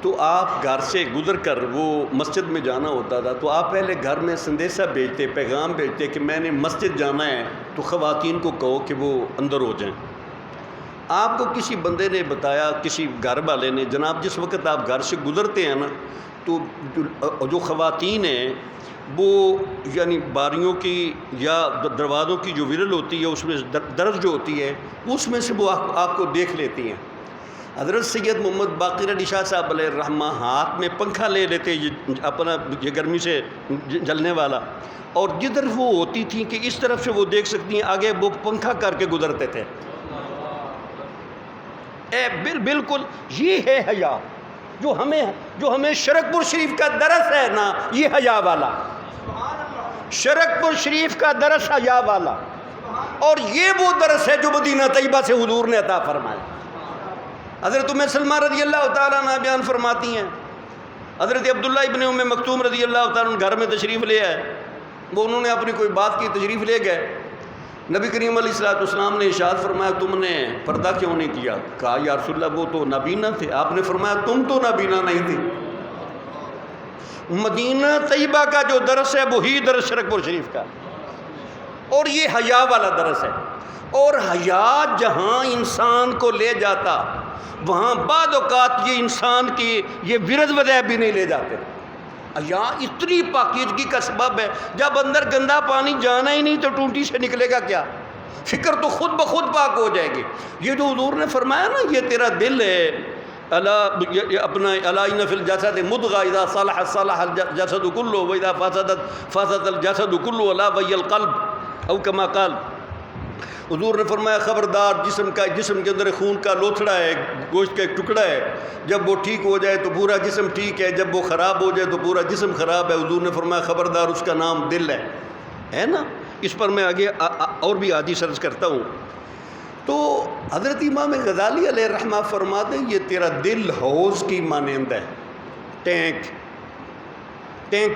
تو آپ گھر سے گزر کر وہ مسجد میں جانا ہوتا تھا تو آپ پہلے گھر میں سندیسہ بھیجتے، پیغام بھیجتے کہ میں نے مسجد جانا ہے تو خواتین کو کہو کہ وہ اندر ہو جائیں۔ آپ کو کسی بندے نے بتایا، کسی گھر والے نے، جناب جس وقت آپ گھر سے گزرتے ہیں نا تو جو خواتین ہیں وہ یعنی باریوں کی یا دروازوں کی جو ورل ہوتی ہے اس میں درج جو ہوتی ہے اس میں سے وہ آپ کو دیکھ لیتی ہیں۔ حضرت سید محمد باقر علی شاہ صاحب علیہ الرحمہ ہاتھ میں پنکھا لے لیتے اپنا یہ گرمی سے جلنے والا، اور جدھر وہ ہوتی تھیں کہ اس طرف سے وہ دیکھ سکتی ہیں آگے وہ پنکھا کر کے گزرتے تھے۔ بالکل یہ ہے حیا جو ہمیں شرکپور شریف کا درس ہے نا، یہ حیا والا شرکپور شریف کا درس حیا والا، اور یہ وہ درس ہے جو مدینہ طیبہ سے حضور نے عطا فرمایا۔ حضرت ام سلمہ رضی اللہ تعالیٰ عنہ بیان فرماتی ہیں حضرت عبداللہ ابن ام مکتوم رضی اللہ تعالیٰ عنہ گھر میں تشریف لے آئے، وہ انہوں نے اپنی کوئی بات کی، تشریف لے گئے۔ نبی کریم علیہ السلام نے ارشاد فرمایا تم نے پردہ کیوں نہیں کیا؟ کہا یا رسول اللہ وہ تو نابینا تھے۔ آپ نے فرمایا تم تو نابینا نہیں تھے۔ مدینہ طیبہ کا جو درس ہے وہی درس شرکپور شریف کا، اور یہ حیا والا درس ہے۔ اور حیا جہاں انسان کو لے جاتا وہاں بعض اوقات یہ انسان کی یہ ورد وضع بھی نہیں لے جاتے۔ حیا اتنی پاکیزگی کا سبب ہے، جب اندر گندا پانی جانا ہی نہیں تو ٹونٹی سے نکلے گا کیا؟ فکر تو خود بخود پاک ہو جائے گی۔ یہ جو حضور نے فرمایا نا یہ تیرا دل ہے، اپنا الا ان فی الجسد مضغہ اذا صلح صلح الجسد کلہ واذا فسد الجسد کلہ الا وہی القلب او کما قال۔ حضور نے فرمایا خبردار، جسم کے اندر خون کا لوتھڑا ہے، گوشت کا ایک ٹکڑا ہے، جب وہ ٹھیک ہو جائے تو پورا جسم ٹھیک ہے، جب وہ خراب ہو جائے تو پورا جسم خراب ہے۔ حضور نے فرمایا خبردار اس کا نام دل ہے نا۔ اس پر میں آگے اور بھی حدیث عرض کرتا ہوں۔ تو حضرت امام غزالی علیہ الرحمہ فرماتے ہیں یہ تیرا دل حوض کی مانند ہے، ٹینک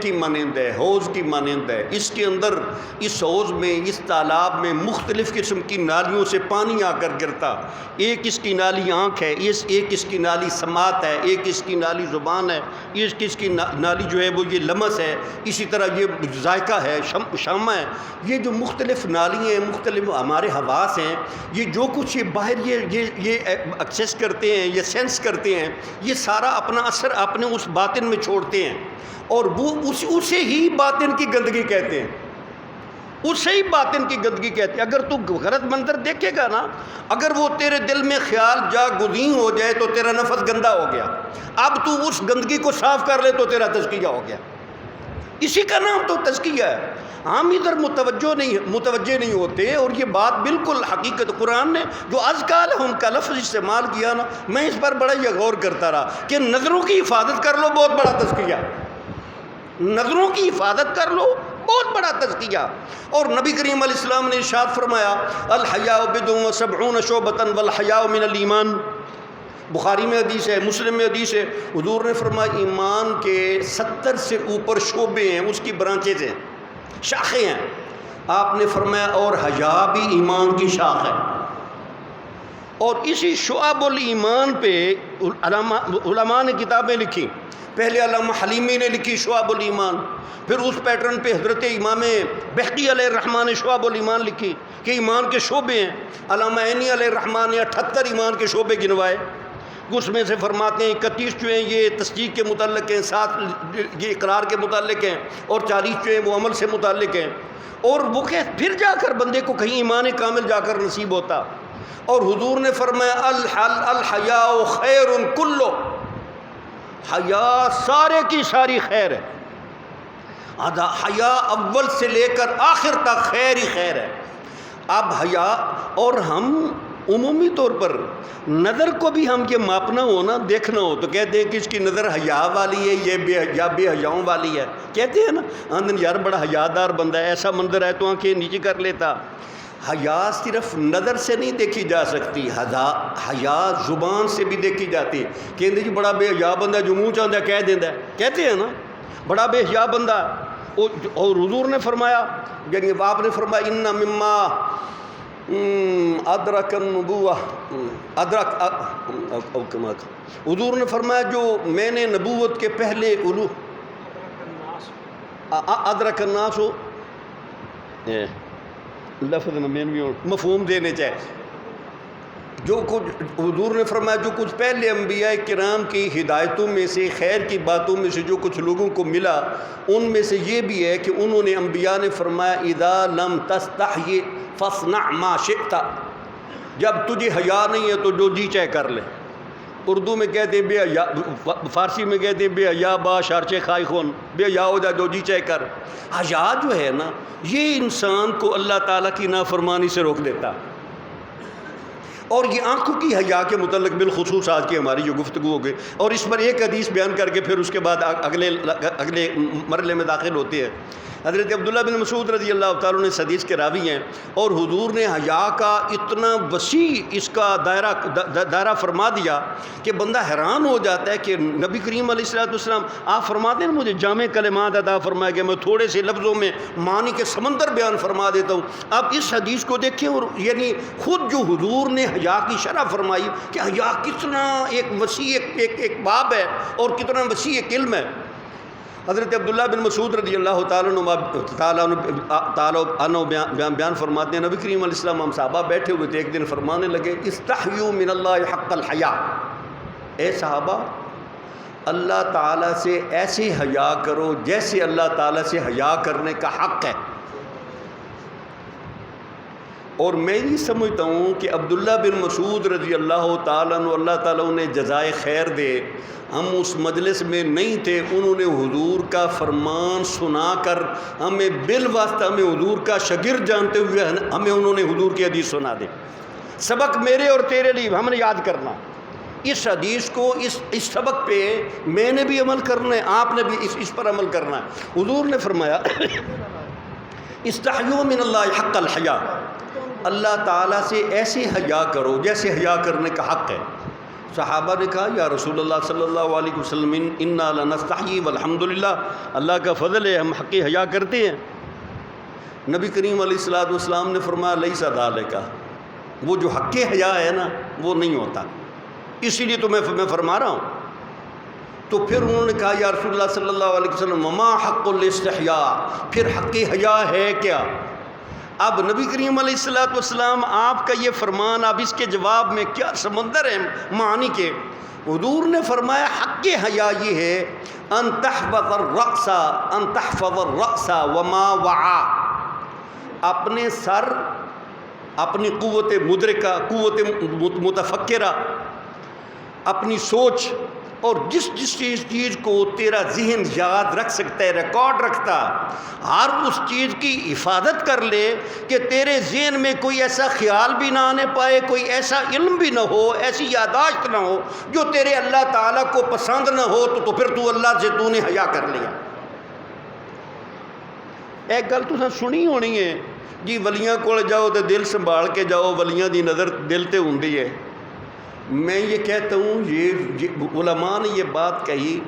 کی مانند ہے، حوض کی مانند ہے۔ اس کے اندر اس حوض میں، اس تالاب میں مختلف قسم کی نالیوں سے پانی آ کر گرتا۔ ایک اس کی نالی آنکھ ہے، ایک اس کی نالی سماعت ہے، ایک اس کی نالی زبان ہے، ایک اس کی نالی جو ہے وہ یہ لمس ہے، اسی طرح یہ ذائقہ ہے، شامہ ہے۔ یہ جو مختلف نالی ہیں، مختلف ہمارے حواس ہیں، یہ جو کچھ یہ باہر یہ ایکسیس کرتے ہیں، یہ سینس کرتے ہیں، یہ سارا اپنا اثر اپنے اس باطن میں چھوڑتے ہیں، اور وہ اسے ہی باطن کی گندگی کہتے ہیں، اسے ہی باطن کی گندگی کہتے ہیں۔ اگر تو غلط منظر دیکھے گا نا، اگر وہ تیرے دل میں خیال جا گزین ہو جائے تو تیرا نفس گندا ہو گیا، اب تو اس گندگی کو صاف کر لے تو تیرا تزکیہ ہو گیا۔ اسی کا نام تو تزکیہ ہے۔ ہم ادھر متوجہ نہیں ہوتے، اور یہ بات بالکل حقیقت قرآن نے جو ازکا لہم کا لفظ استعمال کیا نا، میں اس پر بڑا یہ غور کرتا رہا کہ نظروں کی حفاظت کر لو بہت بڑا تزکیہ، نظروں کی حفاظت کر لو بہت بڑا تزکیہ۔ اور نبی کریم علیہ السلام نے ارشاد فرمایا الحیاء بضع و 70 شعبۃ والحیاء من الایمان، بخاری میں حدیث ہے، مسلم میں حدیث ہے۔ حضور نے فرمایا ایمان کے 70 سے اوپر شعبے ہیں، اس کی برانچز ہیں، شاخیں ہیں۔ آپ نے فرمایا اور حیا بھی ایمان کی شاخ ہے۔ اور اسی شعب الایمان پہ علماء نے کتابیں لکھی۔ پہلے علامہ حلیمی نے لکھی شعب الایمان، پھر اس پیٹرن پہ حضرت امام بہقی علیہ الرحمٰ نے شعب الایمان لکھی کہ ایمان کے شعبے ہیں۔ علامہ عینی علیہ الرحمٰ نے 78 ایمان کے شعبے گنوائے، اس میں سے فرماتے ہیں 31 جو ہیں یہ تصدیق کے متعلق ہیں، 7 یہ اقرار کے متعلق ہیں، اور 40 جو ہیں وہ عمل سے متعلق ہیں۔ اور وہ کہ پھر جا کر بندے کو کہیں ایمان کامل جا کر نصیب ہوتا۔ اور حضور نے فرمایا الحیاء خیر کلہ، حیا سارے کی ساری خیر ہے۔ حیا اول سے لے کر آخر تک خیر ہی خیر ہے۔ اب حیا، اور ہم عمومی طور پر نظر کو بھی ہم یہ ماپنا ہو نا، دیکھنا ہو تو کہتے ہیں کہ اس کی نظر حیا والی ہے، یہ بے حیاؤں والی ہے، کہتے ہیں نا آندن یار بڑا حیادار بندہ ہے، ایسا منظر ہے تو آنکھیں نیچے کر لیتا۔ حیا صرف نظر سے نہیں دیکھی جا سکتی، حیا زبان سے بھی دیکھی جاتی ہے۔ کہتے جی بڑا بے حیا بندہ جو منہ چاہتا ہے کہہ دینا ہے، کہتے ہیں نا بڑا بے حیا بندہ۔ اور حضور نے فرمایا، یعنی آپ نے فرمایا ان مما ادرک النبوہ ادرک او کما حضور نے فرمایا جو میں نے نبوت کے پہلے ادرک الناس لفظ میں مفہوم دینے چاہے جو کچھ حضور نے فرمایا جو کچھ پہلے انبیاء کرام کی ہدایتوں میں سے خیر کی باتوں میں سے جو کچھ لوگوں کو ملا ان میں سے یہ بھی ہے کہ انہوں نے انبیاء نے فرمایا اذا لم تستحی فاصنع ما شئت، جب تجھے حیا نہیں ہے تو جو جی چاہے کر لے۔ اردو میں کہتے ہیں بے حیا، فارسی میں کہتے ہیں بے حیا با شارچے خائی خون، بے حیا ہو جا جو جی چاہے کر۔ حیا جو ہے نا یہ انسان کو اللہ تعالیٰ کی نافرمانی سے روک دیتا، اور یہ آنکھوں کی حیا کے متعلق بالخصوص آج کی ہماری جو گفتگو ہو گئی، اور اس پر ایک حدیث بیان کر کے پھر اس کے بعد اگلے مرحلے میں داخل ہوتے ہیں۔ حضرت عبداللہ بن مسعود رضی اللہ تعالیٰ نے اس حدیث کے راوی ہیں، اور حضور نے حیا کا اتنا وسیع اس کا دائرہ فرما دیا کہ بندہ حیران ہو جاتا ہے کہ نبی کریم علیہ الصلوۃ والسلام آپ فرماتے ہیں مجھے جامع کلمات عطا فرمایا کہ میں تھوڑے سے لفظوں میں معنی کے سمندر بیان فرما دیتا ہوں۔ اب اس حدیث کو دیکھیں، اور یعنی خود جو حضور نے حیا کی شرح فرمائی کہ حیا کتنا ایک وسیع ایک باب ہے اور کتنا وسیع ایک علم ہے۔ حضرت عبداللہ بن مسعود رضی اللہ تعالیٰ عنہ بیان فرماتے ہیں نبی کریم علیہ السلام ہم صحابہ بیٹھے ہوئے تھے، ایک دن فرمانے لگے استحیوا من اللہ حق الحیا، اے صحابہ اللہ تعالیٰ سے ایسے حیا کرو جیسے اللہ تعالیٰ سے حیا کرنے کا حق ہے۔ اور میں یہ سمجھتا ہوں کہ عبداللہ بن مسعود رضی اللہ تعالیٰ عنہ اللہ تعالیٰ انہیں جزائے خیر دے، ہم اس مجلس میں نہیں تھے، انہوں نے حضور کا فرمان سنا کر ہمیں بالواسطہ ہمیں حضور کا شاگرد جانتے ہوئے ہمیں انہوں نے حضور کی حدیث سنا دے۔ سبق میرے اور تیرے لیے ہم نے یاد کرنا، اس حدیث کو اس سبق پہ میں نے بھی عمل کرنا ہے، آپ نے بھی اس پر عمل کرنا ہے۔ حضور نے فرمایا استحیوا من اللہ حق الحیا، اللہ تعالیٰ سے ایسے حیا کرو جیسے حیا کرنے کا حق ہے۔ صحابہ نے کہا یا رسول اللہ صلی اللہ علیہ وسلم انا لنستحیی والحمدللہ، اللہ کا فضل ہے ہم حق حیا کرتے ہیں۔ نبی کریم علیہ الصلوۃ والسلام نے فرمایا لیس ذالک، وہ جو حق حیا ہے نا وہ نہیں ہوتا، اسی لیے تو میں فرما رہا ہوں۔ تو پھر انہوں نے کہا یا رسول اللہ صلی اللہ علیہ وسلم وما حق الاستحیاء، پھر حق حیا ہے کیا؟ اب نبی کریم علیہ الصلوۃ والسلام آپ کا یہ فرمان، اب اس کے جواب میں کیا سمندر ہے معنی کے۔ حضور نے فرمایا حق حیا یہ ہے ان تحفظ الرأس وما وعا، اپنے سر، اپنی قوت مدرکہ، قوت متفکرہ، اپنی سوچ، اور جس چیز کو تیرا ذہن یاد رکھ سکتا ہے، ریکارڈ رکھتا، ہر اس چیز کی حفاظت کر لے کہ تیرے ذہن میں کوئی ایسا خیال بھی نہ آنے پائے، کوئی ایسا علم بھی نہ ہو، ایسی یادداشت نہ ہو جو تیرے اللہ تعالیٰ کو پسند نہ ہو، تو پھر تو اللہ سے تو نے حیا کر لیا۔ ایک گل تو سنی ہونی ہے جی ولیاں کول جاؤ تو دل سنبھال کے جاؤ، ولیاں دی نظر دل تے ہوندی ہے۔ میں یہ کہتا ہوں یہ علماء نے یہ بات کہی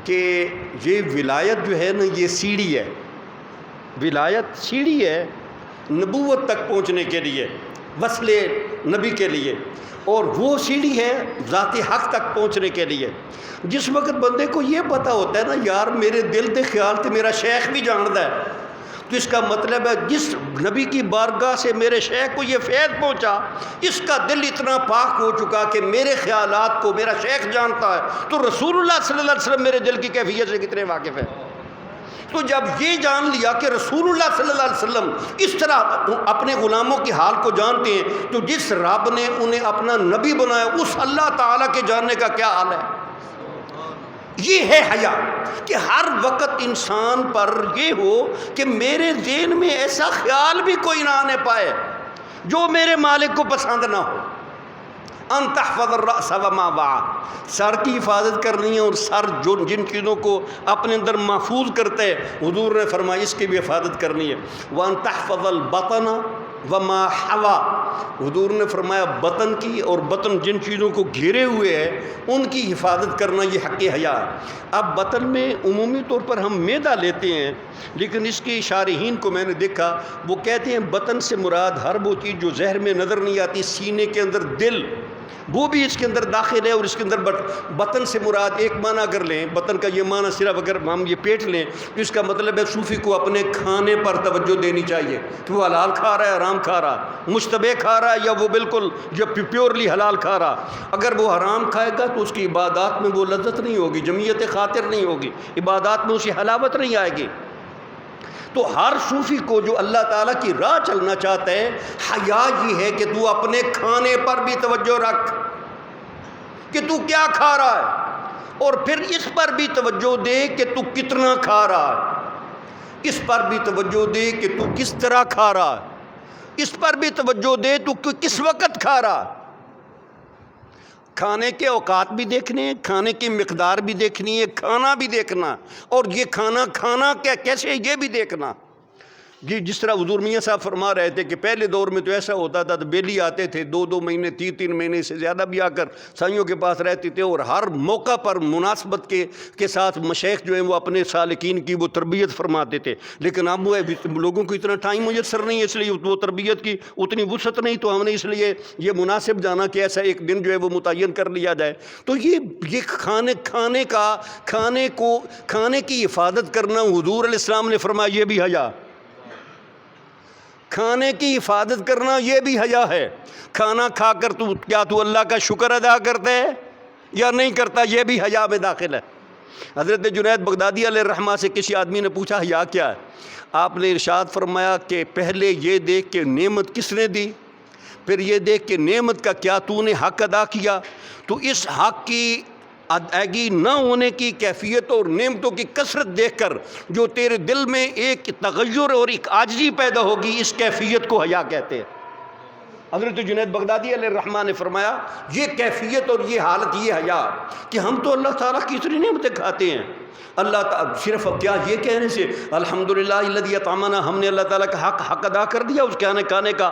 کہ یہ ولایت جو ہے نا یہ سیڑھی ہے، ولایت سیڑھی ہے نبوت تک پہنچنے کے لیے، وصل نبی کے لیے، اور وہ سیڑھی ہے ذات حق تک پہنچنے کے لیے۔ جس وقت بندے کو یہ پتہ ہوتا ہے نا یار میرے دل دے خیال تے میرا شیخ بھی جانتا ہے، تو اس کا مطلب ہے جس نبی کی بارگاہ سے میرے شیخ کو یہ فیض پہنچا، اس کا دل اتنا پاک ہو چکا کہ میرے خیالات کو میرا شیخ جانتا ہے، تو رسول اللہ صلی اللہ علیہ وسلم میرے دل کی کیفیت سے کتنے واقف ہے۔ تو جب یہ جان لیا کہ رسول اللہ صلی اللہ علیہ وسلم اس طرح اپنے غلاموں کی حال کو جانتے ہیں، تو جس رب نے انہیں اپنا نبی بنایا اس اللہ تعالیٰ کے جاننے کا کیا حال ہے۔ یہ ہے حیا کہ ہر وقت انسان پر یہ ہو کہ میرے ذہن میں ایسا خیال بھی کوئی نہ آنے پائے جو میرے مالک کو پسند نہ ہو۔ ان تحفظ الرأس وما وعا، سر کی حفاظت کرنی ہے، اور سر جن چیزوں کو اپنے اندر محفوظ کرتا ہے حضور نے فرمایا اس کی بھی حفاظت کرنی ہے۔ وان تحفظ البطن وما حوا، حضور نے فرمایا بطن کی، اور بطن جن چیزوں کو گھیرے ہوئے ہے ان کی حفاظت کرنا یہ حق حیا ہے۔ اب بطن میں عمومی طور پر ہم معدہ لیتے ہیں، لیکن اس کے شارحین کو میں نے دیکھا وہ کہتے ہیں بطن سے مراد ہر وہ چیز جو ظہر میں نظر نہیں آتی، سینے کے اندر دل وہ بھی اس کے اندر داخل ہے، اور اس کے اندر بطن سے مراد ایک معنی اگر لیں، بطن کا یہ معنی صرف اگر ہم یہ پیٹ لیں تو اس کا مطلب ہے صوفی کو اپنے کھانے پر توجہ دینی چاہیے کہ وہ حلال کھا رہا ہے حرام کھا رہا ہے، مشتبہ کھا رہا ہے یا وہ بالکل جو پیورلی حلال کھا رہا۔ اگر وہ حرام کھائے گا تو اس کی عبادات میں وہ لذت نہیں ہوگی، جمعیت خاطر نہیں ہوگی، عبادات میں اسی حلاوت نہیں آئے گی۔ تو ہر صوفی کو جو اللہ تعالیٰ کی راہ چلنا چاہتا ہے، حیا یہ ہے کہ تو اپنے کھانے پر بھی توجہ رکھ کہ تو کیا کھا رہا ہے، اور پھر اس پر بھی توجہ دے کہ تو کتنا کھا رہا ہے، اس پر بھی توجہ دے کہ تو کس طرح کھا رہا ہے، اس پر بھی توجہ دے تو کس وقت کھا رہا ہے۔ کھانے کے اوقات بھی دیکھنے ہیں، کھانے کی مقدار بھی دیکھنی ہے، کھانا بھی دیکھنا، اور یہ کھانا کیسے یہ بھی دیکھنا۔ جی جس طرح حضور میاں صاحب فرما رہے تھے کہ پہلے دور میں تو ایسا ہوتا تھا، تو بیلی آتے تھے 2 مہینے 3 مہینے سے زیادہ بھی آ کر سائیوں کے پاس رہتے تھے، اور ہر موقع پر مناسبت کے ساتھ مشائخ جو ہیں وہ اپنے سالکین کی وہ تربیت فرماتے تھے۔ لیکن اب وہ لوگوں کو اتنا ٹائم میسر نہیں ہے، اس لیے وہ تربیت کی اتنی وسعت نہیں، تو ہم نے اس لیے یہ مناسب جانا کہ ایسا ایک دن جو ہے وہ متعین کر لیا جائے۔ تو یہ کھانے کی حفاظت کرنا، حضور علیہ السلام نے فرمایا یہ بھی حیا، کھانے کی حفاظت کرنا یہ بھی حیا ہے۔ کھانا کھا کر کیا تو اللہ کا شکر ادا کرتا ہے یا نہیں کرتا، یہ بھی حیا میں داخل ہے۔ حضرت جنید بغدادی علیہ الرحمہ سے کسی آدمی نے پوچھا حیا کیا ہے؟ آپ نے ارشاد فرمایا کہ پہلے یہ دیکھ کہ نعمت کس نے دی، پھر یہ دیکھ کہ نعمت کا کیا تو نے حق ادا کیا، تو اس حق کی ادائیگی نہ ہونے کی کیفیت اور نعمتوں کی کثرت دیکھ کر جو تیرے دل میں ایک تغیر اور ایک عاجزی پیدا ہوگی، اس کیفیت کو حیا کہتے ہیں۔ حضرت جنید بغدادی علیہ الرحمہ نے فرمایا یہ کیفیت اور یہ حالت یہ حیا کہ ہم تو اللہ تعالیٰ کی اتنی نعمتیں کھاتے ہیں، اللہ تعالیٰ صرف کیا یہ کہنے سے الحمدللہ الذی اطعمنا، ہم نے اللہ تعالیٰ کا حق ادا کر دیا اس کھانے کا۔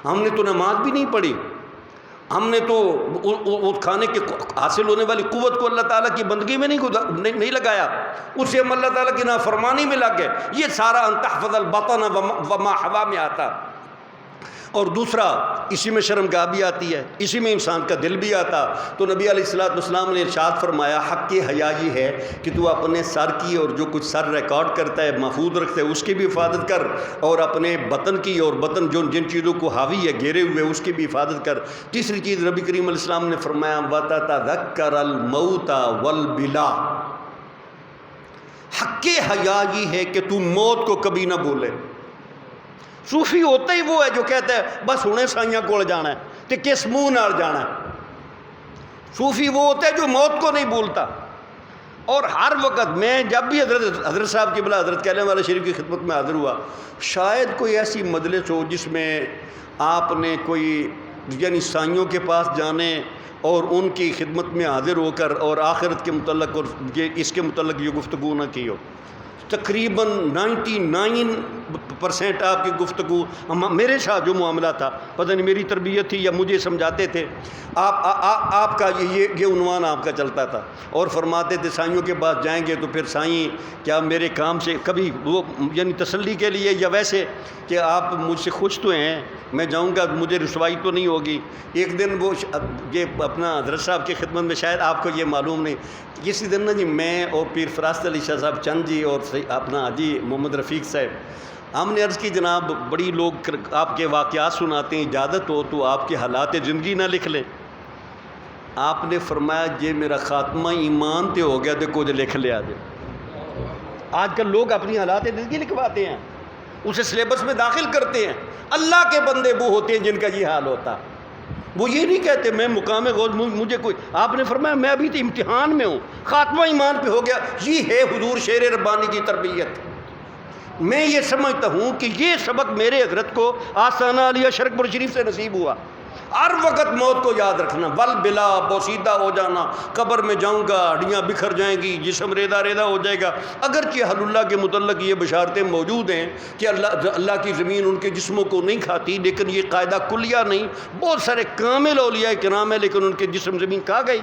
ہم نے تو نماز بھی نہیں پڑھی، ہم نے تو کھانے کے حاصل ہونے والی قوت کو اللہ تعالیٰ کی بندگی میں نہیں لگایا، اسے ہم اللہ تعالیٰ کی نافرمانی میں لگ گئے۔ یہ سارا ان تحفظ البطن وما حوا میں آتا۔ اور دوسرا اسی میں شرمگاہ بھی آتی ہے، اسی میں انسان کا دل بھی آتا۔ تو نبی علیہ الصلوۃ والسلام نے ارشاد فرمایا حق حیا یہ ہے کہ تو اپنے سر کی اور جو کچھ سر ریکارڈ کرتا ہے محفوظ رکھتا ہے اس کی بھی حفاظت کر، اور اپنے بطن کی اور بطن جن چیزوں کو حاوی ہے گھیرے ہوئے اس کی بھی حفاظت کر۔ تیسری چیز نبی کریم علیہ السلام نے فرمایا وَتَتَذَكَّرَ الْمَوْتَ وَالْبِلَا، حق حیا یہ ہے کہ تو موت کو کبھی نہ بولے۔ صوفی ہوتا ہی وہ ہے جو کہتا ہے بس ہنے سائیاں کول جانا ہے تے کس منہ نال جانا ہے۔ صوفی وہ ہوتا ہے جو موت کو نہیں بھولتا۔ اور ہر وقت میں جب بھی حضرت صاحب کی بلا حضرت کہنے والے شریف کی خدمت میں حاضر ہوا، شاید کوئی ایسی مجلس ہو جس میں آپ نے کوئی یعنی سائیوں کے پاس جانے اور ان کی خدمت میں حاضر ہو کر اور آخرت کے متعلق اور اس کے متعلق یہ گفتگو نہ کی ہو۔ تقریباً 99% آپ کی گفتگو میرے ساتھ جو معاملہ تھا، پتہ نہیں میری تربیت تھی یا مجھے سمجھاتے تھے، آپ کا یہ عنوان آپ کا چلتا تھا، اور فرماتے تھے سائیوں کے پاس جائیں گے تو پھر سائیں کیا میرے کام سے کبھی وہ یعنی تسلی کے لیے یا ویسے کہ آپ مجھ سے خوش تو ہیں، میں جاؤں گا مجھے رسوائی تو نہیں ہوگی۔ ایک دن وہ یہ اپنا حضرت صاحب کی خدمت میں، شاید آپ کو یہ معلوم نہیں، کسی دن نا جی میں اور پیر فراست علی شاہ صاحب چند جی اور اپنا حاجی محمد رفیق صاحب، ہم نے عرض کی جناب بڑی لوگ آپ کے واقعات سناتے ہیں، اجازت ہو تو آپ کے حالات زندگی نہ لکھ لیں۔ آپ نے فرمایا یہ میرا خاتمہ ایمان تے ہو گیا تے کچھ لکھ لیا دے۔ آج کل لوگ اپنی حالات زندگی لکھواتے ہیں، اسے سلیبس میں داخل کرتے ہیں۔ اللہ کے بندے وہ ہوتے ہیں جن کا یہ حال ہوتا، وہ یہ نہیں کہتے میں مقام غوث مجھے کوئی، آپ نے فرمایا میں ابھی تو امتحان میں ہوں، خاتمہ ایمان پہ ہو گیا۔ یہ ہے حضور شیر ربانی کی تربیت۔ میں یہ سمجھتا ہوں کہ یہ سبق میرے حضرت کو آستانہ علیہ شرک پور شریف سے نصیب ہوا۔ ہر وقت موت کو یاد رکھنا، ول بلا بوسیدہ ہو جانا، قبر میں جاؤں گا ہڈیاں بکھر جائیں گی، جسم ریدہ ریدہ ہو جائے گا۔ اگرچہ اہل اللہ کے متعلق یہ بشارتیں موجود ہیں کہ اللہ کی زمین ان کے جسموں کو نہیں کھاتی، لیکن یہ قاعدہ کلیہ نہیں۔ بہت سارے کامل اولیاء کرام ہیں لیکن ان کے جسم زمین کھا گئی،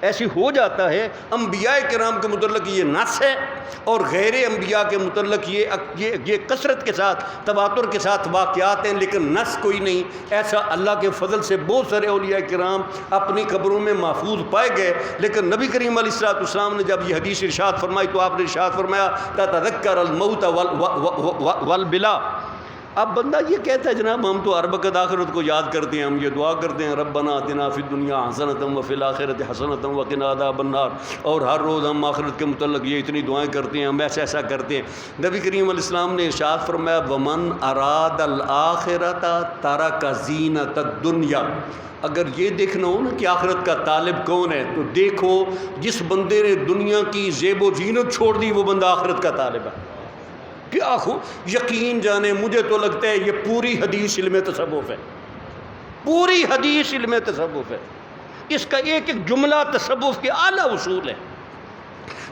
ایسی ہو جاتا ہے۔ انبیاء کرام کے متعلق یہ نص ہے، اور غیر انبیاء کے متعلق یہ کثرت کے ساتھ تواتر کے ساتھ واقعات ہیں، لیکن نص کوئی نہیں۔ ایسا اللہ کے فضل سے بہت سارے اولیاء کرام اپنی قبروں میں محفوظ پائے گئے، لیکن نبی کریم علیہ الصلوۃ والسلام نے جب یہ حدیث ارشاد فرمائی تو آپ نے ارشاد فرمایا تذکر الموت والبلا۔ اب بندہ یہ کہتا ہے جناب ہم تو ہر وقت آخرت کو یاد کرتے ہیں، ہم یہ دعا کرتے ہیں ربنا آتنا فی الدنیا حسنۃ وفی الآخرۃ حسنۃ وقنا عذاب النار، اور ہر روز ہم آخرت کے متعلق یہ اتنی دعائیں کرتے ہیں، ہم ایسا کرتے ہیں۔ نبی کریم علیہ السلام نے ارشاد فرمایا ومن اراد الآخرۃ ترک زینۃ الدنیا۔ اگر یہ دیکھنا ہو نا کہ آخرت کا طالب کون ہے تو دیکھو جس بندے نے دنیا کی زیب و زینت چھوڑ دی وہ بندہ آخرت کا طالب ہے۔ کیا یقین جانے مجھے تو لگتا ہے یہ پوری حدیث علم تصوف ہے، پوری حدیث علم تصوف ہے۔ اس کا ایک ایک جملہ تصوف کے اعلیٰ اصول ہے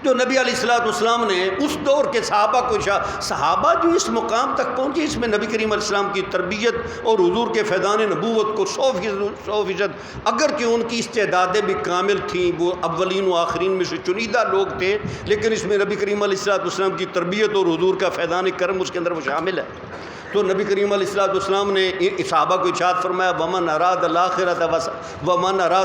جو نبی علیہ الصلوۃ والسلام نے اس دور کے صحابہ کو صحابہ جو اس مقام تک پہنچے، اس میں نبی کریم علیہ السلام کی تربیت اور حضور کے فیضان نبوت کو 100% اگرچہ ان کی استعدادیں بھی کامل تھیں، وہ اولین و آخرین میں سے چنیدہ لوگ تھے، لیکن اس میں نبی کریم علیہ الصلوۃ والسلام کی تربیت اور حضور کا فیضان کرم اس کے اندر وہ شامل ہے۔ تو نبی کریم علیہ الصلوۃ والسلام نے صحابہ کو ارشاد فرمایا ومن اراد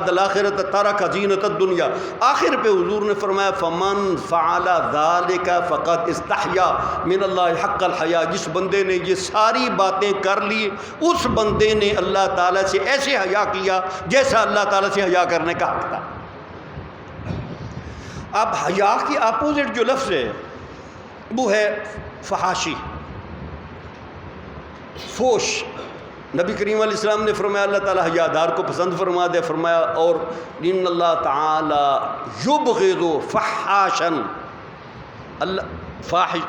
الآخرۃ ترک زینۃ الدنیا۔ آخر پہ حضور نے فرمایا فمن فعل ذلک فقد استحیا من اللہ حق الحیا۔ جس بندے نے یہ ساری باتیں کر لی اس بندے نے اللہ تعالیٰ سے ایسے حیا کیا جیسا اللہ تعالیٰ سے حیا کرنے کا حق تھا۔ اب حیا کی اپوزٹ جو لفظ ہے وہ ہے فحاشی، فوش۔ نبی کریم علیہ السلام نے فرمایا اللہ تعالیٰ حیادار کو پسند فرما دے، فرمایا اور ان اللہ تعالی یبغض فحاشن، اللہ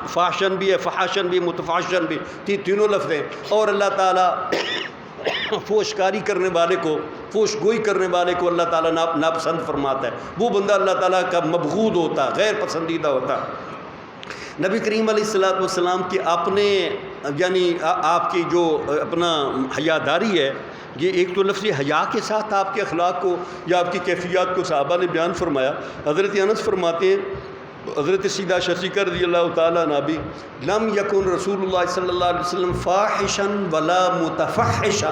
فحشن بھی ہے، فحاشن بھی، متفحشن بھی، تینوں لفظ ہیں۔ اور اللہ تعالیٰ فوشکاری کرنے والے کو، فوش گوئی کرنے والے کو اللہ تعالیٰ ناپسند فرماتا ہے، وہ بندہ اللہ تعالیٰ کا مبغوض ہوتا ہے، غیر پسندیدہ ہوتا ہے۔ نبی کریم علیہ الصلوۃ والسلام کے اپنے یعنی آپ کی جو اپنا حیاداری ہے، یہ ایک تو لفظ حیا کے ساتھ آپ کے اخلاق کو یا آپ کی کیفیات کو صحابہ نے بیان فرمایا۔ حضرت انس فرماتے ہیں، حضرت سیدہ شفیقہ رضی اللہ تعالیٰ عنہ بھی لم یکن رسول اللہ صلی اللہ علیہ وسلم فاحشا ولا متفحشا۔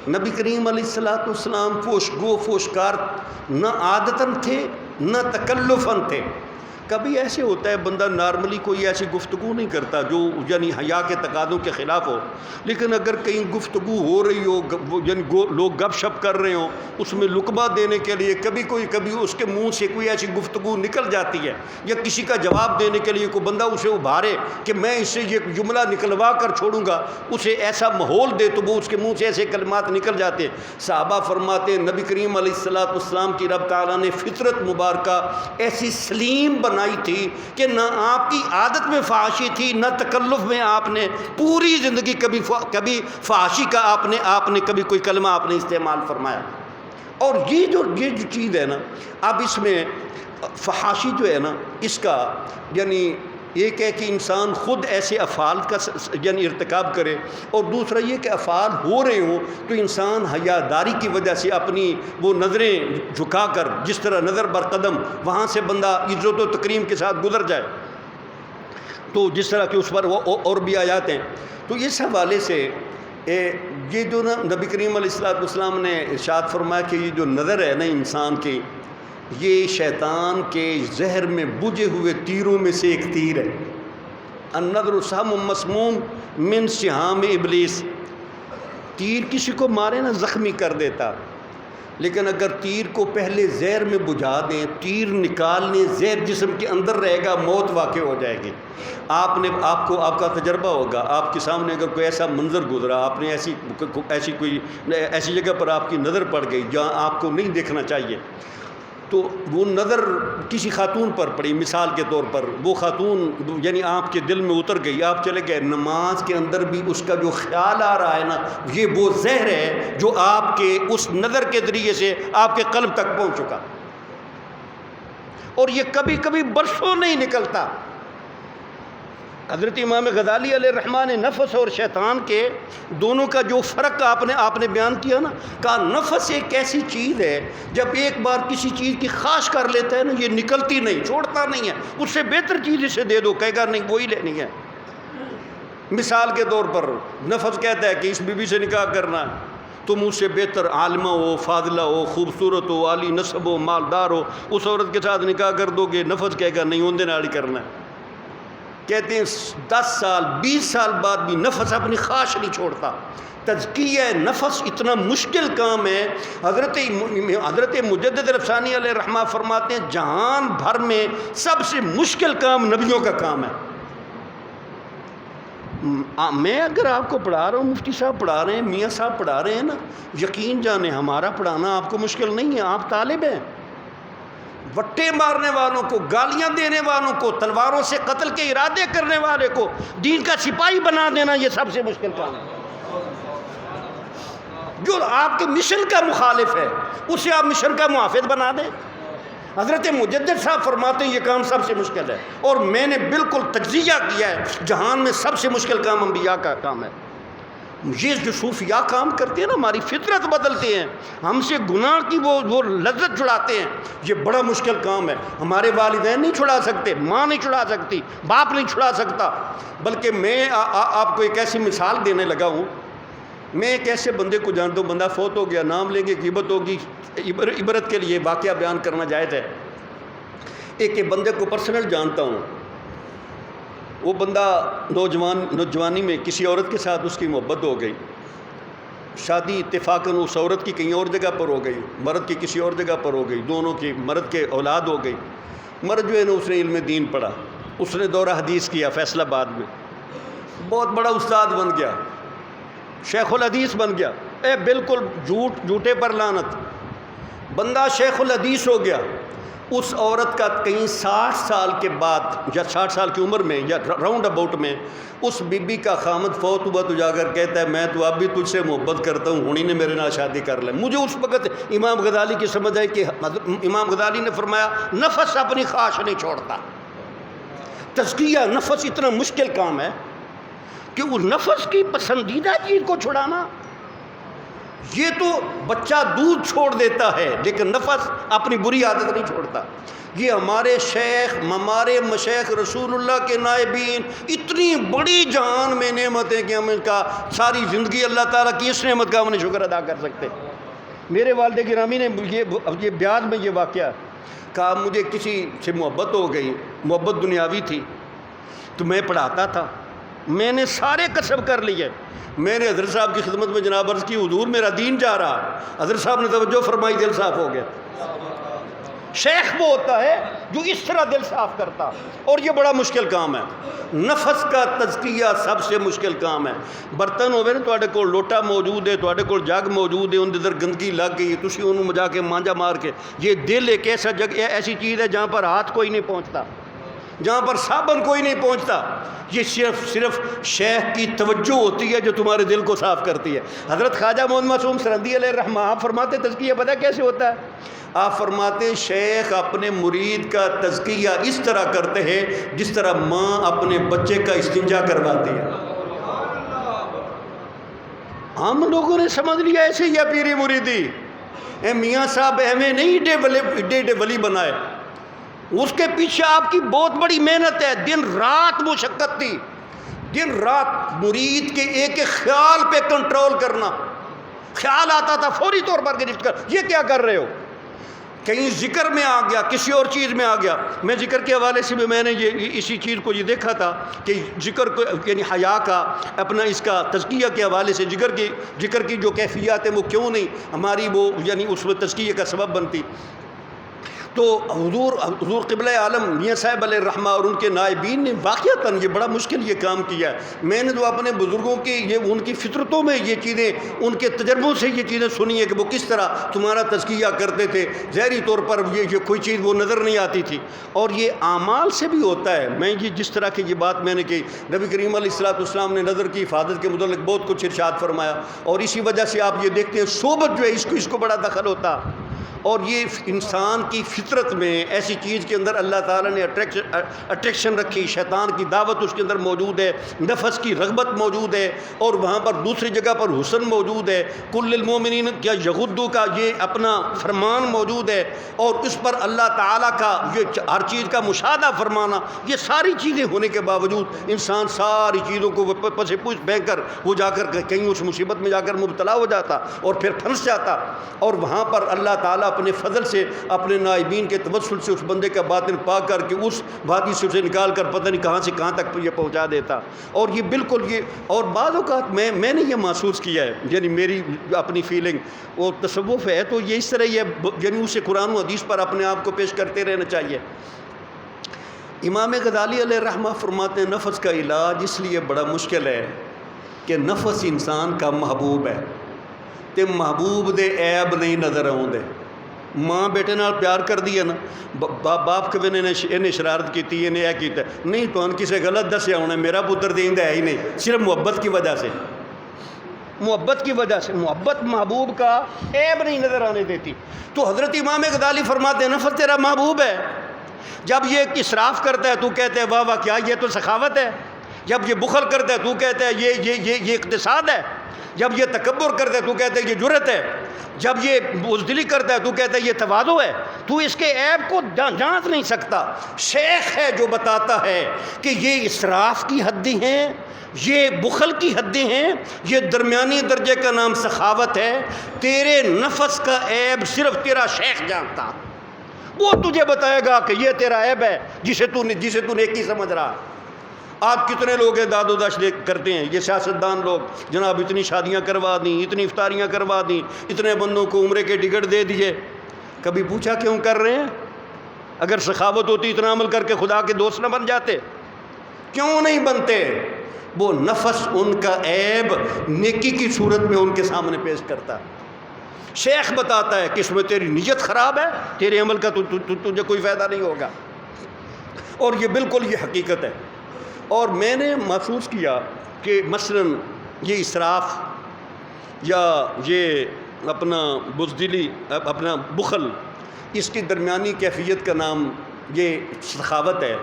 نبی کریم علیہ الصلوۃ والسلام فوش گو فوشکار نہ عادتاً تھے نہ تکلفاً تھے۔ کبھی ایسے ہوتا ہے بندہ نارملی کوئی ایسی گفتگو نہیں کرتا جو یعنی حیا کے تقاضوں کے خلاف ہو، لیکن اگر کہیں گفتگو ہو رہی ہو یعنی لوگ گپ شپ کر رہے ہوں، اس میں لقمہ دینے کے لیے کبھی اس کے منہ سے کوئی ایسی گفتگو نکل جاتی ہے، یا کسی کا جواب دینے کے لیے کوئی بندہ اسے ابھارے کہ میں اس سے یہ جملہ نکلوا کر چھوڑوں گا، اسے ایسا ماحول دے تو وہ اس کے منہ سے ایسے کلمات نکل جاتے ہیں۔ صحابہ فرماتے ہیں نبی کریم علیہ الصلوۃ والسلام کی رب تعالیٰ نے فطرت مبارکہ ایسی سلیم بنائی تھی کہ نہ آپ کی عادت میں فحاشی تھی نہ تکلف میں، آپ نے پوری زندگی کبھی فحاشی کا آپ نے کبھی کوئی کلمہ آپ نے استعمال فرمایا۔ اور یہ جو چیز ہے نا، اب اس میں فحاشی جو ہے نا، اس کا یعنی ایک ہے کہ انسان خود ایسے افعال کا یعنی ارتکاب کرے، اور دوسرا یہ کہ افعال ہو رہے ہوں تو انسان حیاداری کی وجہ سے اپنی وہ نظریں جھکا کر، جس طرح نظر بر قدم، وہاں سے بندہ عزت و تکریم کے ساتھ گزر جائے، تو جس طرح کہ اس پر وہ اور بھی آیات ہیں۔ تو اس حوالے سے یہ جو نا نبی کریم علیہ الصلوۃ والسلام نے ارشاد فرمایا کہ یہ جو نظر ہے نا انسان کی، یہ شیطان کے زہر میں بجھے ہوئے تیروں میں سے ایک تیر ہے۔ النظر سہم مسموم من سہام ابلیس۔ تیر کسی کو مارے نا زخمی کر دیتا، لیکن اگر تیر کو پہلے زہر میں بجھا دیں، تیر نکالنے زہر جسم کے اندر رہے گا، موت واقع ہو جائے گی۔ آپ کا تجربہ ہوگا، آپ کے سامنے اگر کوئی ایسا منظر گزرا، آپ نے ایسی جگہ پر آپ کی نظر پڑ گئی جہاں آپ کو نہیں دیکھنا چاہیے، تو وہ نظر کسی خاتون پر پڑی مثال کے طور پر، وہ خاتون یعنی آپ کے دل میں اتر گئی، آپ چلے گئے، نماز کے اندر بھی اس کا جو خیال آ رہا ہے نا، یہ وہ زہر ہے جو آپ کے اس نظر کے ذریعے سے آپ کے قلب تک پہنچ چکا، اور یہ کبھی کبھی برسوں نہیں نکلتا۔ حضرت امام غزالی علیہ الرحمٰن نے نفس اور شیطان کے دونوں کا جو فرق آپ نے بیان کیا نا، کہا نفس ایک ایسی چیز ہے جب ایک بار کسی چیز کی خواہش کر لیتا ہے نا، یہ نکلتی نہیں، چھوڑتا نہیں ہے، اس سے بہتر چیز اسے دے دو، کہے گا نہیں وہی لینی ہے۔ مثال کے طور پر نفس کہتا ہے کہ اس بیوی سے نکاح کرنا ہے، تم اس سے بہتر عالمہ ہو، فاضلہ ہو، خوبصورت ہو، عالی نسب ہو، مالدار ہو، اس عورت کے ساتھ نکاح کر دو گے، نفس کہے گا نہیں اندے نال ہی کرنا ہے۔ کہتے ہیں 10 سال 20 سال بعد بھی نفس اپنی خواہش نہیں چھوڑتا۔ تزکیہ نفس اتنا مشکل کام ہے، حضرت مجدد الافسانی علیہ الرحمہ فرماتے ہیں جہان بھر میں سب سے مشکل کام نبیوں کا کام ہے۔ میں اگر آپ کو پڑھا رہا ہوں، مفتی صاحب پڑھا رہے ہیں، میاں صاحب پڑھا رہے ہیں نا، یقین جانیں ہمارا پڑھانا آپ کو مشکل نہیں ہے، آپ طالب ہیں۔ وٹے مارنے والوں کو، گالیاں دینے والوں کو، تلواروں سے قتل کے ارادے کرنے والے کو دین کا سپاہی بنا دینا، یہ سب سے مشکل کام ہے۔ جو آپ کے مشن کا مخالف ہے اسے آپ مشن کا محافظ بنا دیں۔ حضرت مجدد صاحب فرماتے ہیں یہ کام سب سے مشکل ہے، اور میں نے بالکل تجزیہ کیا ہے، جہان میں سب سے مشکل کام انبیاء کا کام ہے۔ یہ جو صوفیاء کام کرتے ہیں نا، ہماری فطرت بدلتے ہیں، ہم سے گناہ کی وہ لذت چھڑاتے ہیں، یہ بڑا مشکل کام ہے۔ ہمارے والدین نہیں چھڑا سکتے، ماں نہیں چھڑا سکتی، باپ نہیں چھڑا سکتا، بلکہ میں آپ کو ایک ایسی مثال دینے لگا ہوں۔ میں ایک ایسے بندے کو جانتا ہوں، بندہ فوت ہو گیا، نام لیں گے غیبت ہوگی، عبرت کے لیے واقعہ بیان کرنا جائز ہے۔ ایک بندے کو پرسنل جانتا ہوں، وہ بندہ نوجوانی میں کسی عورت کے ساتھ اس کی محبت ہو گئی، شادی اتفاقاً اس عورت کی کہیں اور جگہ پر ہو گئی، مرد کی کسی اور جگہ پر ہو گئی، دونوں کی مرد کے اولاد ہو گئی۔ مرد جو ہے نا اس نے علم دین پڑھا، اس نے دورہ حدیث کیا فیصل آباد میں، بہت بڑا استاد بن گیا، شیخ الحدیث بن گیا، بالکل جھوٹے پر لعنت، بندہ شیخ الحدیث ہو گیا۔ اس عورت کا کہیں 60 سال کے بعد یا 60 سال کی عمر میں یا راؤنڈ اباؤٹ میں اس بی بی کا خامد فوت ہوا تو جا کر کہتا ہے میں تو اب بھی تجھ سے محبت کرتا ہوں، ہونی نے میرے نال شادی کر لے۔ مجھے اس وقت امام غزالی کی سمجھ آئی کہ امام غزالی نے فرمایا نفس اپنی خواہش نہیں چھوڑتا۔ تزکیہ نفس اتنا مشکل کام ہے کہ اس نفس کی پسندیدہ چیز کو چھڑانا، یہ تو بچہ دودھ چھوڑ دیتا ہے لیکن نفس اپنی بری عادت نہیں چھوڑتا۔ یہ ہمارے شیخ، ہمارے مشیخ رسول اللہ کے نائبین اتنی بڑی جہان میں نعمت ہے کہ ہم ان کا ساری زندگی اللہ تعالیٰ کی اس نعمت کا ہم نے شکر ادا کر سکتے۔ میرے والد گرامی نے یہ بیاض میں یہ واقعہ کہا، مجھے کسی سے محبت ہو گئی، محبت دنیاوی تھی، تو میں پڑھاتا تھا، میں نے سارے کسب کر لیے، میں نے حضرت صاحب کی خدمت میں جناب عرض کی حضور میرا دین جا رہا، حضرت صاحب نے توجہ فرمائی، دل صاف ہو گیا۔ شیخ وہ ہوتا ہے جو اس طرح دل صاف کرتا، اور یہ بڑا مشکل کام ہے۔ نفس کا تزکیہ سب سے مشکل کام ہے۔ برتن ہوئے نا تواڈے کول لوٹا موجود ہے، تواڈے کول جگ موجود ہے، ان اندر گندگی لگ گئی، تسی انہوں مجا کے مانجا مار کے، یہ دل ایک ایسا جگ ایسی چیز ہے جہاں پر ہاتھ کوئی نہیں پہنچتا، جہاں پر صابن کوئی نہیں پہنچتا، یہ صرف شیخ کی توجہ ہوتی ہے جو تمہارے دل کو صاف کرتی ہے۔ حضرت خواجہ محمد معصوم سرندی علیہ الرحمہ آپ فرماتے تزکیہ پتہ کیسے ہوتا ہے؟ آپ فرماتے شیخ اپنے مرید کا تزکیہ اس طرح کرتے ہیں جس طرح ماں اپنے بچے کا استنجا کرواتی ہے۔ ہم لوگوں نے سمجھ لیا ایسے یا پیری مریدی، اے میاں صاحب ایویں نہیں ڈے ولی بنائے، اس کے پیچھے آپ کی بہت بڑی محنت ہے، دن رات مشقت تھی، دن رات مرید کے ایک ایک خیال پہ کنٹرول کرنا، خیال آتا تھا فوری طور پر گرفت کر، یہ کیا کر رہے ہو، کہیں ذکر میں آ گیا، کسی اور چیز میں آ گیا۔ میں ذکر کے حوالے سے بھی میں نے اسی چیز کو یہ دیکھا تھا کہ ذکر کو یعنی حیا کا اپنا اس کا تزکیہ کے حوالے سے ذکر کی جو کیفیات ہیں وہ کیوں نہیں ہماری وہ یعنی اس میں تزکیہ کا سبب بنتی۔ تو حضور قبلہ عالم میاں صاحب علیہ الرحمہ اور ان کے نائبین نے واقعتاً یہ بڑا مشکل یہ کام کیا ہے۔ میں نے تو اپنے بزرگوں کی ان کی فطرتوں میں یہ چیزیں، ان کے تجربوں سے یہ چیزیں سنی ہیں کہ وہ کس طرح تمہارا تزکیہ کرتے تھے۔ ظاہری طور پر یہ کوئی چیز وہ نظر نہیں آتی تھی، اور یہ اعمال سے بھی ہوتا ہے۔ میں یہ جس طرح کی یہ بات میں نے کی، نبی کریم علیہ السلام نے نظر کی حفاظت کے متعلق بہت کچھ ارشاد فرمایا، اور اسی وجہ سے آپ یہ دیکھتے ہیں صحبت جو ہے اس کو بڑا دخل ہوتا، اور یہ انسان کی فطرت میں ایسی چیز کے اندر اللہ تعالیٰ نے اٹریکشن رکھی، شیطان کی دعوت اس کے اندر موجود ہے، نفس کی رغبت موجود ہے، اور وہاں پر دوسری جگہ پر حسن موجود ہے، کل المومنین کیا یغضوا کا یہ اپنا فرمان موجود ہے، اور اس پر اللہ تعالیٰ کا یہ ہر چیز کا مشاہدہ فرمانا، یہ ساری چیزیں ہونے کے باوجود انسان ساری چیزوں کو پس پوچھ بہہ کر وہ جا کر کہیں اس مصیبت میں جا کر مبتلا ہو جاتا اور پھر پھنس جاتا، اور وہاں پر اللہ تعالیٰ اپنے فضل سے اپنے نائبین کے توسل سے اس بندے کا باطن پاک کر کے اس وادی سے اسے نکال کر پتہ نہیں کہاں سے کہاں تک یہ پہنچا دیتا۔ اور یہ بالکل یہ، اور بعض اوقات میں نے یہ محسوس کیا ہے، یعنی میری اپنی فیلنگ اور تصوف ہے تو یہ اس طرح یہ یعنی اسے قرآن و حدیث پر اپنے آپ کو پیش کرتے رہنا چاہیے۔ امام غزالی علیہ الرحمہ فرماتے ہیں نفس کا علاج اس لیے بڑا مشکل ہے کہ نفس انسان کا محبوب ہے، تے محبوب دے عیب نہیں نظر آؤندے۔ ماں بیٹے نال پیار کر دیا نا، باپ کبھی انہیں شرارت کی، انہیں یہ کیتا نہیں تو ان کسی غلط دسیا ہونا، میرا پتر دیندہ ہے ہی نہیں، صرف محبت کی وجہ سے، محبت کی وجہ سے، محبت محبوب کا عیب نہیں نظر آنے دیتی۔ تو حضرت امام غزالی فرماتے ہیں نفس تیرا محبوب ہے، جب یہ اسراف کرتا ہے تو کہتے ہیں واہ واہ کیا یہ تو سخاوت ہے، جب یہ بخل کرتا ہے تو کہتے ہیں یہ اقتصاد ہے، جب یہ تکبر کرتا ہے تو کہتے ہیں یہ جرت ہے، جب یہ بزدلی کرتا ہے تو کہتا ہے یہ تواضع ہے۔ تو اس کے عیب کو جانچ نہیں سکتا۔ شیخ ہے جو بتاتا ہے کہ یہ اسراف کی حدیں ہیں، یہ بخل کی حدیں ہیں، یہ درمیانی درجے کا نام سخاوت ہے۔ تیرے نفس کا عیب صرف تیرا شیخ جانتا، وہ تجھے بتائے گا کہ یہ تیرا عیب ہے جسے تو نیکی سمجھ رہا۔ آپ کتنے لوگ ہیں داد و دش کرتے ہیں، یہ سیاستدان لوگ، جناب اتنی شادیاں کروا دیں، اتنی افطاریاں کروا دیں، اتنے بندوں کو عمرے کے ٹکٹ دے دیے، کبھی پوچھا کیوں کر رہے ہیں؟ اگر سخاوت ہوتی اتنا عمل کر کے خدا کے دوست نہ بن جاتے؟ کیوں نہیں بنتے؟ وہ نفس ان کا عیب نیکی کی صورت میں ان کے سامنے پیش کرتا ہے۔ شیخ بتاتا ہے کہ اس میں تیری نیت خراب ہے، تیرے عمل کا تجھے کوئی فائدہ نہیں ہوگا، اور یہ بالکل یہ حقیقت ہے۔ اور میں نے محسوس کیا کہ مثلاً یہ اسراف یا یہ اپنا بزدلی، اپنا بخل، اس کی درمیانی کیفیت کا نام یہ سخاوت ہے،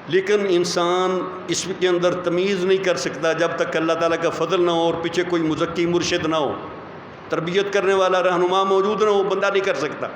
لیکن انسان اس کے اندر تمیز نہیں کر سکتا جب تک اللہ تعالیٰ کا فضل نہ ہو اور پیچھے کوئی مزکی مرشد نہ ہو، تربیت کرنے والا رہنما موجود نہ ہو، بندہ نہیں کر سکتا۔